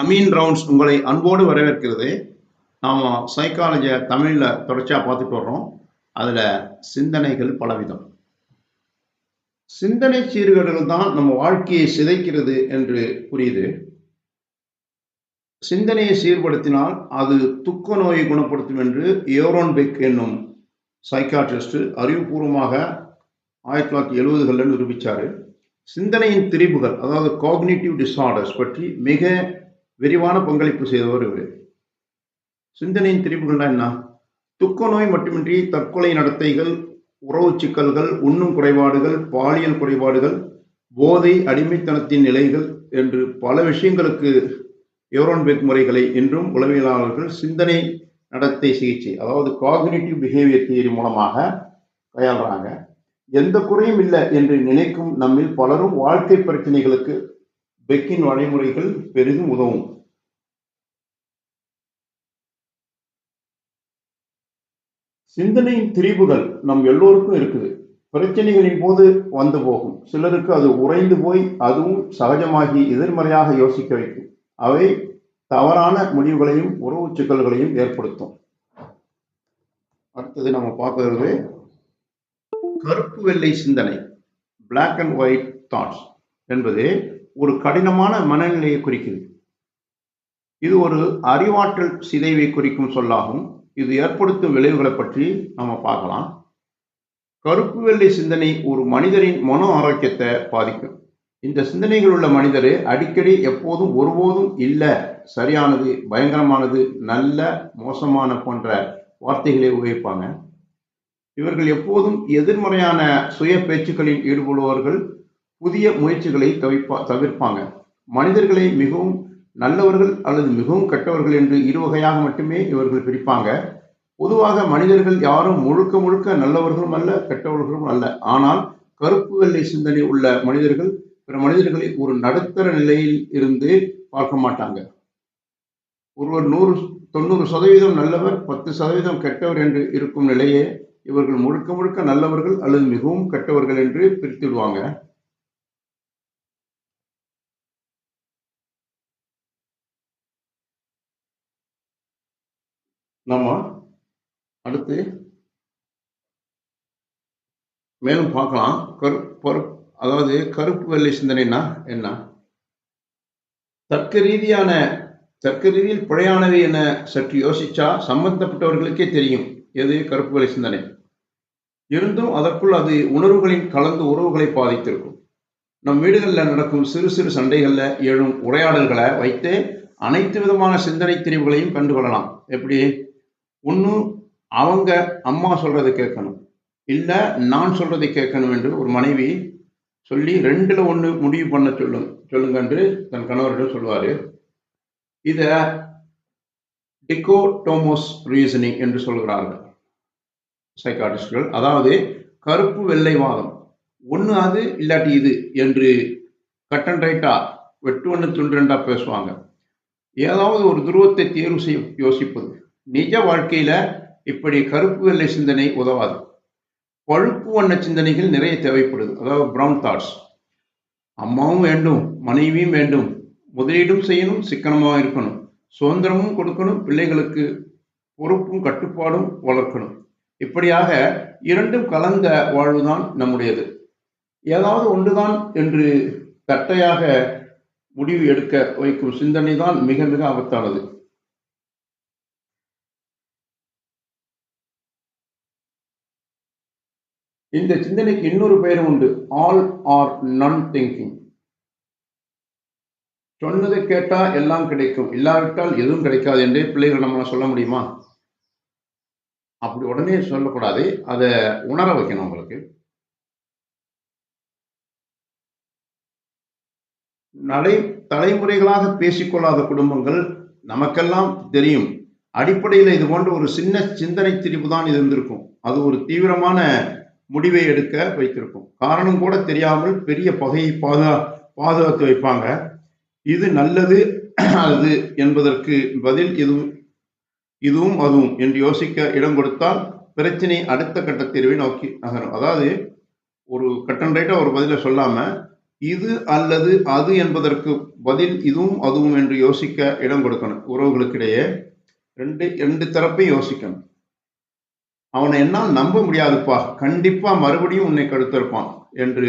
Ameen rounds உங்களை அன்போடு வரவேற்கிறது. நாம் சைக்காலஜியை தமிழில் தொடர்ச்சியாக பார்த்துட்டு வர்றோம். அதில் சிந்தனைகள் பலவிதம். சிந்தனை சீர்கேடுகள் தான் நம்ம வாழ்க்கையை சிதைக்கிறது என்று புரியுது. சிந்தனையை சீர்படுத்தினால் அது துக்க நோயை குணப்படுத்தும் என்று ஏரோன் பெக் என்னும் சைக்காட்ரிஸ்ட் அறிவுபூர்வமாக 1970களில் நிரூபித்தார். சிந்தனையின் திரிபுகள், அதாவது காக்னிட்டிவ் டிஸார்டர்ஸ் பற்றி மிக விரிவான பங்களிப்பு செய்தவர் இவர். சிந்தனையின் திரிபுகள்னா என்ன? துக்க நோய் மட்டுமின்றி தற்கொலை நடத்தைகள், உறவு சிக்கல்கள், உண்ணும் குறைபாடுகள், பாலியல் குறைபாடுகள், போதை, அடிமைத்தனத்தின் நிலைகள் என்று பல விஷயங்களுக்கு ஏரோன் பெக் முறைகளை இன்றும் உளவியலாளர்கள் சிந்தனை நடத்தை சிகிச்சை, அதாவது காக்னிட்டிவ் பிஹேவியர் தியரி மூலமாக கையாளுறாங்க. எந்த குறையும் இல்லை என்று நினைக்கும் நம்மில் பலரும் வாழ்க்கை பிரச்சனைகளுக்கு பெக்கின் வழிமுறைகள் பெரிதும் உதவும். சிந்தனையின் திரிபுகள் நம் எல்லோருக்கும் இருக்குது. பிரச்சனைகளின் போது வந்து போகும். சிலருக்கு அது உறைந்து போய் அதுவும் சகஜமாகி எதிர்மறையாக யோசிக்க வைக்கும். அவை தவறான முடிவுகளையும் உறவு சிக்கல்களையும் ஏற்படுத்தும். அடுத்தது நம்ம பார்க்கிறது கருப்பு வெள்ளை சிந்தனை, பிளாக் அண்ட் ஒயிட் தாட்ஸ் என்பது ஒரு கடினமான மனநிலையை குறிக்குது. இது ஒரு அறிவாற்றல் சிதைவை குறிக்கும் சொல்லாகும். இது ஏற்படுத்தும் விளைவுகளை பற்றி நம்ம பார்க்கலாம். கருப்பு வெள்ளை சிந்தனை ஒரு மனிதரின் மன ஆரோக்கியத்தை பாதிக்கும். இந்த சிந்தனைகள் உள்ள மனிதர் அடிக்கடி எப்போதும் ஒருபோதும் இல்லை, சரியானது, பயங்கரமானது, நல்ல, மோசமான போன்ற வார்த்தைகளை உபயோகிப்பாங்க. இவர்கள் எப்போதும் எதிர்மறையான சுய பேச்சுக்களில் ஈடுபடுபவர்கள். புதிய முயற்சிகளை தவிர்ப்பாங்க. மனிதர்களை மிகவும் நல்லவர்கள் அல்லது மிகவும் கெட்டவர்கள் என்று இரு வகையாக மட்டுமே இவர்கள் பிரிப்பாங்க. பொதுவாக மனிதர்கள் யாரும் முழுக்க முழுக்க நல்லவர்களும் அல்ல, கெட்டவர்களும் அல்ல. ஆனால் கருப்பு வெள்ளை சிந்தனை உள்ள மனிதர்கள் பிற மனிதர்களை ஒரு நடுத்தர நிலையில் இருந்து பார்க்க மாட்டாங்க. ஒருவர் 90% நல்லவர், 10% கெட்டவர் என்று இருக்கும் நிலையே இவர்கள் முழுக்க முழுக்க நல்லவர்கள் அல்லது மிகவும் கெட்டவர்கள் என்று பிரித்துவிடுவாங்க. நம்ம அடுத்து மேலும் பார்க்கலாம். அதாவது கருப்பு வெள்ளை சிந்தனைனா என்ன? தர்க்க ரீதியில் பிழையானவை என சற்று யோசிச்சா சம்பந்தப்பட்டவர்களுக்கே தெரியும் எது கருப்பு வெள்ளை சிந்தனை. இருந்தும் அதற்குள் அது உணர்வுகளின் கலந்து உறவுகளை பாதித்திருக்கும். நம் வீடுகளில் நடக்கும் சிறு சிறு சண்டைகளில் எழும் உரையாடல்களை வைத்து அனைத்து விதமான சிந்தனை திரிவுகளையும் கண்டுகொள்ளலாம். எப்படி? ஒன்று, அவங்க அம்மா சொல்றதை கேட்கணும், இல்லை நான் சொல்றதை கேட்கணும் என்று ஒரு மனைவி சொல்லி 2ல் 1 முடிவு பண்ண சொல்லுங்க என்று தன் கணவரிடம் சொல்வார். இதை டிகோடோமோஸ் ரீசனிங் என்று சொல்கிறார்கள் சைக்காட்ரிஸ்டுகள். அதாவது கருப்பு வெள்ளை வாதம், ஒன்று அது இல்லாட்டி இது என்று கட் அண்ட் ரைட்டா, வெட்டு ஒன்று துண்டு ரெண்டா பேசுவாங்க. ஏதாவது ஒரு துருவத்தை தேர்வு செய்ய யோசிப்பது. நிஜ வாழ்க்கையில இப்படி கருப்பு வெள்ளை சிந்தனை உதவாது. பழுப்பு வண்ண சிந்தனைகள் நிறைய தேவைப்படுது. அதாவது பிரவுன் தாட்ஸ். அம்மாவும் வேண்டும், மனைவியும் வேண்டும், முதலீடும் செய்யணும், சிக்கனமாக இருக்கணும், சுதந்திரமும் கொடுக்கணும், பிள்ளைகளுக்கு பொறுப்பும் கட்டுப்பாடும் வளர்க்கணும். இப்படியாக இரண்டும் கலந்த வாழ்வுதான் நம்முடையது. ஏதாவது ஒன்றுதான் என்று தட்டையாக முடிவு எடுக்க வைக்கும் சிந்தனை தான் மிக மிக ஆபத்தானது. இந்த சிந்தனைக்கு இன்னொரு பெயரும் உண்டு, ஆல் ஆர் நன் திங்கிங். சொன்னதை கேட்டா எல்லாம் கிடைக்கும், இல்லாவிட்டால் எதுவும் கிடைக்காது என்று பிள்ளைகள் நம்மளால சொல்ல முடியுமா? அப்படி உடனே சொல்லக்கூடாது, அதை உணர வைக்கணும். உங்களுக்கு தலைமுறைகளாக பேசிக்கொள்ளாத குடும்பங்கள் நமக்கெல்லாம் தெரியும். அடிப்படையில் இது போன்ற ஒரு சின்ன சிந்தனை திரிப்பு தான் இது இருந்திருக்கும். அது ஒரு தீவிரமான முடிவை எடுக்க வைத்திருக்கும். காரணம் கூட தெரியாமல் பெரிய பகையை பாதுகாத்து வைப்பாங்க. இது நல்லது அது என்பதற்கு பதில் இதுவும் அதுவும் என்று யோசிக்க இடம் கொடுத்தால் பிரச்சனை அடுத்த கட்ட தீர்வை நோக்கி நகரும். அதாவது ஒரு கட் அண்ட் ரைட்டா ஒரு பதிலை சொல்லாம இது அல்லது அது என்பதற்கு பதில் இதுவும் அதுவும் என்று யோசிக்க இடம் கொடுக்கணும். உறவுகளுக்கிடையே ரெண்டு தரப்பையும் யோசிக்கணும். அவனை என்னால் நம்ப முடியாதுப்பா, கண்டிப்பா மறுபடியும் உன்னை கழுத்தறுப்பான் என்று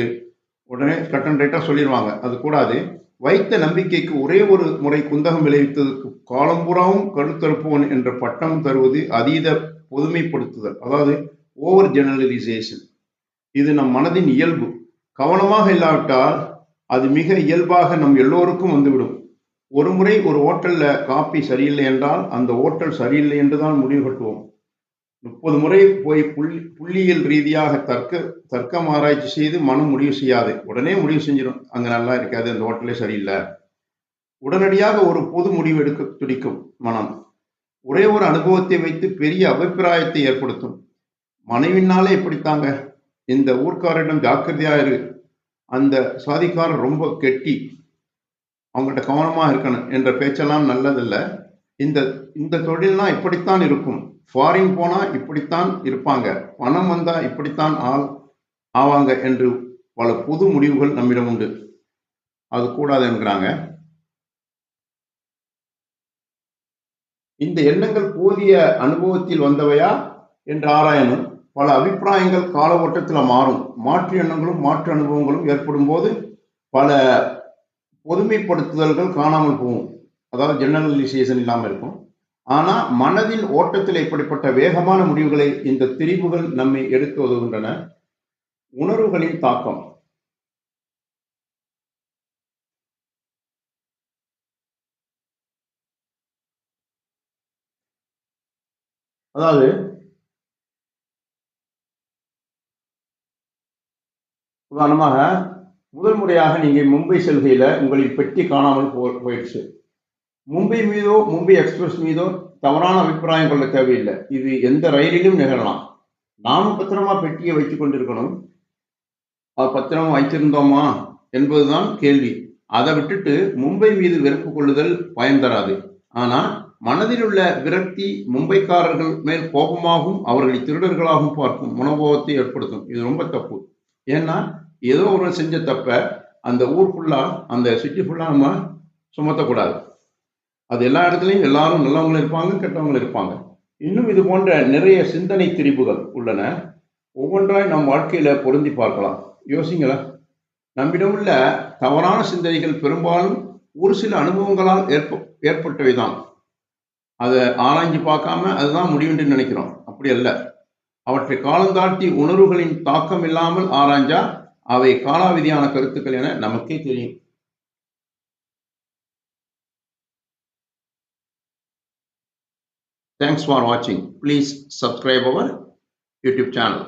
உடனே கட் அண்ட் ரைட்டா சொல்லிடுவாங்க. அது கூடாது. வைத்த நம்பிக்கைக்கு ஒரே ஒரு முறை குந்தகம் விளைவித்ததுக்கு காலம்புறாவும் கழுத்தறுப்பவன் என்ற பட்டம் தருவது அதீத பொதுமைப்படுத்துதல், அதாவது ஓவர் ஜெனரலைசேஷன். இது நம் மனதின் இயல்பு. கவனமாக இல்லாவிட்டால் அது மிக இயல்பாக நம் எல்லோருக்கும் வந்துவிடும். ஒரு முறை ஒரு ஹோட்டல்ல காபி சரியில்லை என்றால் அந்த ஹோட்டல் சரியில்லை என்றுதான் முடிவு கட்டுவோம். 30 முறை போய் புள்ளியியல் ரீதியாக தர்க்கம் ஆராய்ச்சி செய்து மனம் முடிவு செய்யாது. உடனே முடிவு செஞ்சிடும், அங்க நல்லா இருக்காது, அந்த ஹோட்டலே சரியில்லை. உடனடியாக ஒரு பொது முடிவு எடுக்க துடிக்கும் மனம். ஒரே ஒரு அனுபவத்தை வைத்து பெரிய அபிப்பிராயத்தை ஏற்படுத்தும். மனைவினாலே இப்படித்தாங்க, இந்த ஊர்க்காரிடம் ஜாக்கிரதையா இரு, அந்த சாதிக்காரர் ரொம்ப கெட்டி, அவங்ககிட்ட கவனமா இருக்கணும் என்ற பேச்செல்லாம் நல்லதில்லை. இந்த தொழில்னா இப்படித்தான் இருக்கும், ஃபாரின் போனா இப்படித்தான் இருப்பாங்க, பணம் வந்தா இப்படித்தான் ஆவாங்க என்று பல புது முடிவுகள் நம்மிடம் உண்டு. அது கூடாது என்கிறாங்க. இந்த எண்ணங்கள் போதிய அனுபவத்தில் வந்தவையா என்று ஆராயணும். பல அபிப்பிராயங்கள் கால ஓட்டத்தில் மாறும். மாற்று எண்ணங்களும் மாற்று அனுபவங்களும் ஏற்படும் போது பல பொதுமைப்படுத்துதல்கள் காணாமல் போகும், அதாவது ஜெனரலைசேஷன் இல்லாமல் இருக்கும். ஆனா மனதின் ஓட்டத்தில் இப்படிப்பட்ட வேகமான முடிவுகளை இந்த திரிபுகள் நம்மை எடுக்க உதவுகின்றன. உணர்வுகளின் தாக்கம். அதாவது உதாரணமாக முதல் முறையாக நீங்க மும்பை செல்கையில உங்களின் பெட்டி காணாமல் போயிடுச்சு. மும்பை மீதோ மும்பை எக்ஸ்பிரஸ் மீதோ தவறான அபிப்பிராயம் கொள்ள தேவையில்லை. இது எந்த ரயிலிலும் நிகழலாம். நாமும் பத்திரமா பெட்டியை வைத்துக் கொண்டிருக்கணும். பத்திரமா வைத்திருந்தோமா என்பதுதான் கேள்வி. அதை விட்டுட்டு மும்பை மீது வெறுப்பு கொள்ளுதல் பயன் தராது. ஆனா மனதில் உள்ள விரக்தி மும்பைக்காரர்கள் மேல் கோபமாகவும் அவர்களை திருடர்களாகவும் பார்க்கும் மனோபாவத்தை ஏற்படுத்தும். இது ரொம்ப தப்பு. ஏன்னா ஏதோ ஒரு செஞ்ச தப்ப அந்த ஊர் ஃபுல்லா, அந்த சிட்டி ஃபுல்லா நம்ம சுமத்தக்கூடாது. அது எல்லா இடத்துலையும் எல்லாரும் நல்லவங்களும் இருப்பாங்க, கெட்டவங்களும் இருப்பாங்க. இன்னும் இது போன்ற நிறைய சிந்தனை திரிபுகள் உள்ளன. ஒவ்வொன்றாய் நம் வாழ்க்கையில பொருந்தி பார்க்கலாம். யோசிங்களா, நம்மிடம் உள்ள தவறான சிந்தனைகள் பெரும்பாலும் ஒரு சில அனுபவங்களால் ஏற்பட்டவைதான். அதை ஆராய்ஞ்சு பார்க்காம அதுதான் முடிவுன்னு நினைக்கிறோம். அப்படி அல்ல. அவற்றை காலந்தாழ்த்தி உணர்வுகளின் தாக்கம் இல்லாமல் ஆராய்ஞ்சா அவை காலாவதியான கருத்துக்கள் என நமக்கே தெரியும். Thanks for watching. Please subscribe our YouTube channel.